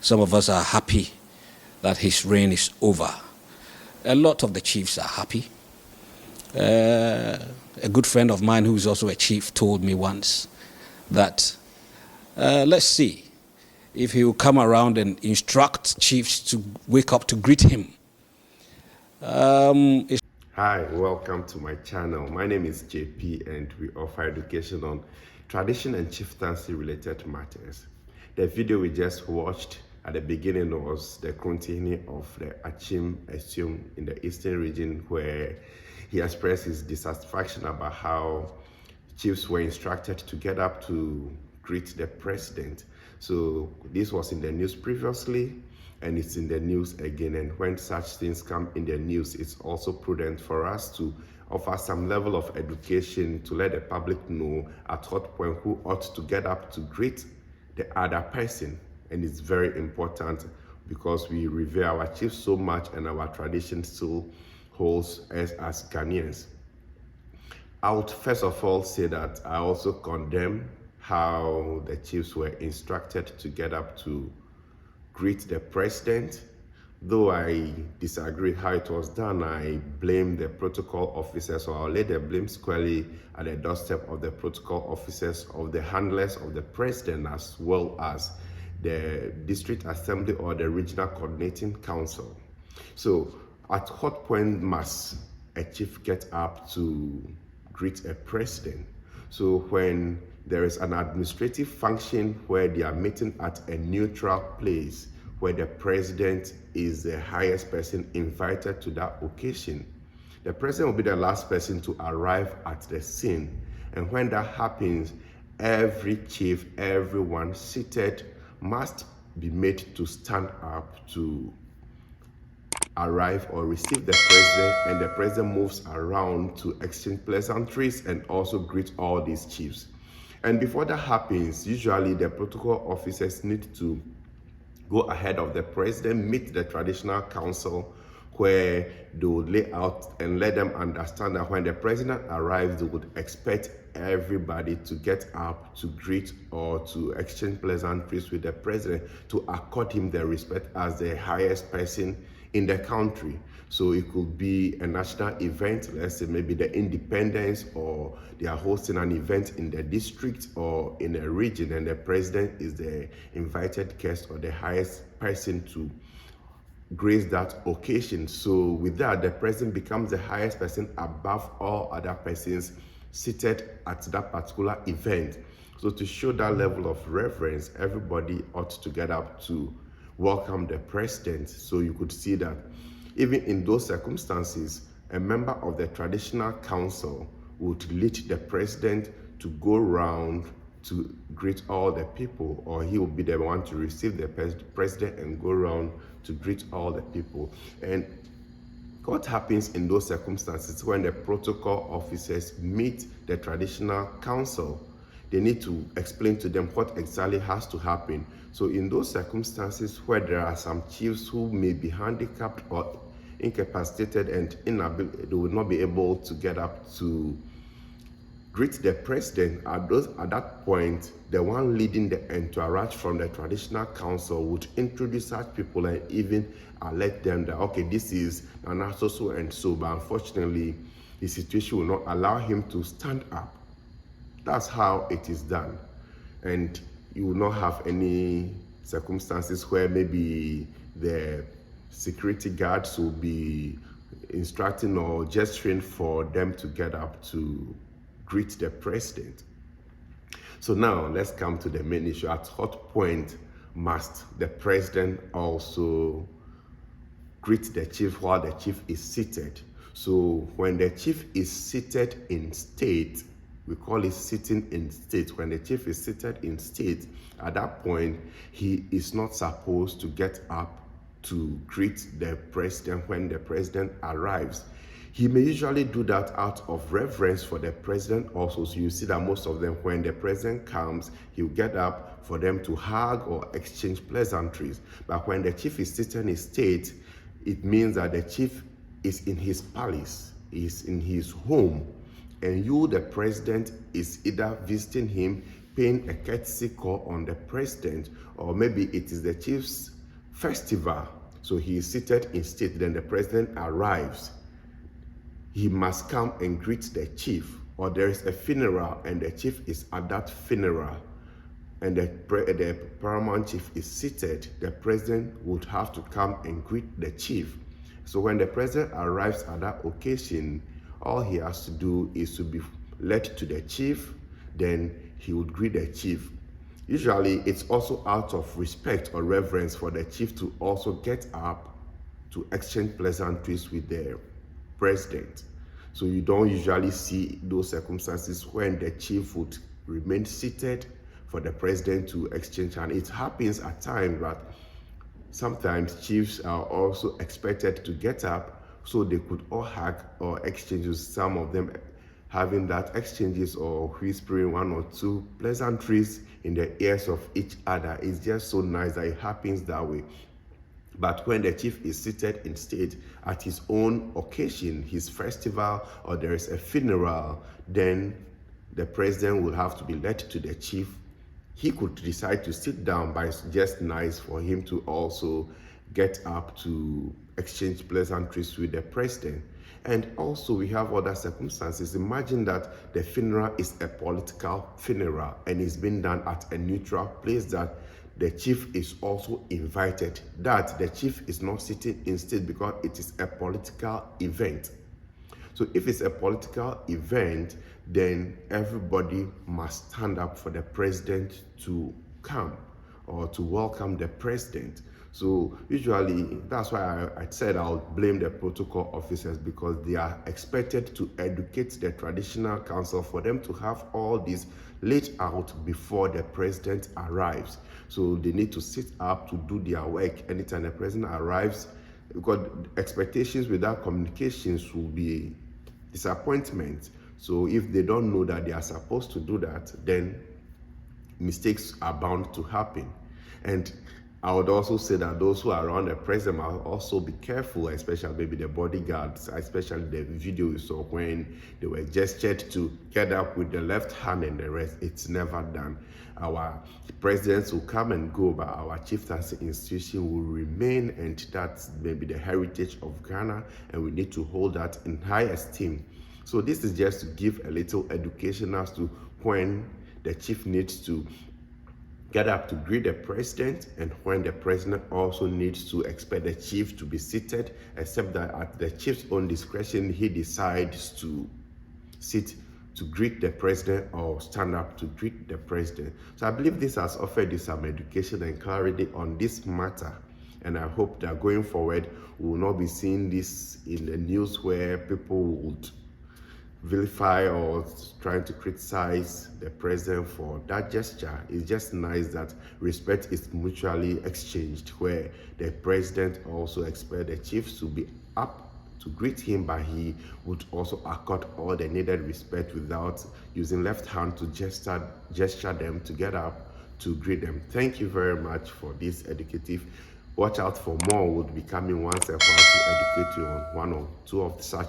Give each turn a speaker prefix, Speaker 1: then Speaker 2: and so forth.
Speaker 1: Some of us are happy that his reign is over. A lot of the chiefs are happy. A good friend of mine who's also a chief told me once that let's see if he will come around and instruct chiefs to wake up to greet him.
Speaker 2: Hi, welcome to my channel. My name is JP and we offer education on tradition and chieftaincy related matters. The video we just watched at the beginning was the Krontini of the Achim Esum in the eastern region, where he expressed his dissatisfaction about how chiefs were instructed to get up to greet the president. So this was in the news previously, and it's in the news again. And when such things come in the news, it's also prudent for us to offer some level of education to let the public know at what point who ought to get up to greet the other person. And it's very important because we revere our chiefs so much, and our tradition still holds as Ghanaians. I would first of all say that I also condemn how the chiefs were instructed to get up to greet the president. Though I disagree how it was done, I blame the protocol officers, or I'll lay the blame squarely at the doorstep of the protocol officers, of the handlers of the president, as well as the district assembly or the regional coordinating council. So at what point must a chief get up to greet a president? So when there is an administrative function where they are meeting at a neutral place, where the president is the highest person invited to that occasion, the president will be the last person to arrive at the scene. And when that happens, every chief, everyone seated, must be made to stand up to arrive or receive the president, and the president moves around to exchange pleasantries and also greet all these chiefs. And before that happens, usually the protocol officers need to go ahead of the president, meet the traditional council, where they would lay out and let them understand that when the president arrives, they would expect everybody to get up to greet or to exchange pleasantries with the president, to accord him the respect as the highest person in the country. So it could be a national event, let's say maybe the independence, or they are hosting an event in the district or in a region, and the president is the invited guest or the highest person to grace that occasion. So with that, the president becomes the highest person above all other persons seated at that particular event. So to show that level of reverence, everybody ought to get up to welcome the president. So you could see that even in those circumstances, a member of the traditional council would lead the president to go around to greet all the people, or he will be the one to receive the president and go around to greet all the people. And what happens in those circumstances when the protocol officers meet the traditional council? They need to explain to them what exactly has to happen. So in those circumstances where there are some chiefs who may be handicapped or incapacitated and inability, they will not be able to get up to greet the president. At that point, the one leading the entourage from the traditional council would introduce such people and even alert them that, okay, this is Nana so and so, but unfortunately, the situation will not allow him to stand up. That's how it is done. And you will not have any circumstances where maybe the security guards will be instructing or gesturing for them to get up to greet the president. So now let's come to the main issue. At what point must the president also greet the chief while the chief is seated? So when the chief is seated in state, we call it sitting in state. When the chief is seated in state, at that point, he is not supposed to get up to greet the president when the president arrives. He may usually do that out of reverence for the president also. So you see that most of them, when the president comes, he'll get up for them to hug or exchange pleasantries. But when the chief is sitting in state, it means that the chief is in his palace, is in his home, and you, the president, is either visiting him, paying a courtesy call on the president, or maybe it is the chief's festival, so he is seated in state, then the president arrives, he must come and greet the chief. Or there is a funeral and the chief is at that funeral and the paramount chief is seated, the president would have to come and greet the chief. So when the president arrives at that occasion, all he has to do is to be led to the chief, then he would greet the chief. Usually it's also out of respect or reverence for the chief to also get up to exchange pleasantries with the president. So you don't usually see those circumstances when the chief would remain seated for the president to exchange. And it happens at times, but sometimes chiefs are also expected to get up so they could all hug or exchange, some of them having that exchanges or whispering one or two pleasantries in the ears of each other. It's just so nice that it happens that way. But when the chief is seated in state at his own occasion, his festival, or there is a funeral, then the president will have to be led to the chief. He could decide to sit down, but it's just nice for him to also get up to exchange pleasantries with the president. And also we have other circumstances. Imagine that the funeral is a political funeral and it's being done at a neutral place, that the chief is also invited, that the chief is not sitting in state because it is a political event. So if it's a political event, then everybody must stand up for the president to come or to welcome the president. So usually, that's why I said I'll blame the protocol officers, because they are expected to educate the traditional council for them to have all this laid out before the president arrives. So they need to sit up to do their work anytime the president arrives, because expectations without communications will be disappointment. So if they don't know that they are supposed to do that, then mistakes are bound to happen. And I would also say that those who are around the president must also be careful, especially maybe the bodyguards, especially the video you saw when they were gestured to get up with the left hand and the rest. It's never done. Our presidents will come and go, but our chieftaincy institution will remain, and that's maybe the heritage of Ghana, and we need to hold that in high esteem. So this is just to give a little education as to when the chief needs to get up to greet the president, and when the president also needs to expect the chief to be seated, except that at the chief's own discretion, he decides to sit to greet the president or stand up to greet the president. So I believe this has offered you some education and clarity on this matter. And I hope that going forward, we will not be seeing this in the news where people would vilify or trying to criticize the president for that gesture. It's just nice that respect is mutually exchanged, where the president also expects the chiefs to be up to greet him, but he would also accord all the needed respect without using left hand to gesture them to get up to greet them. Thank you very much for this educative. Watch out for more. Would be coming once a while to educate you on one or two of such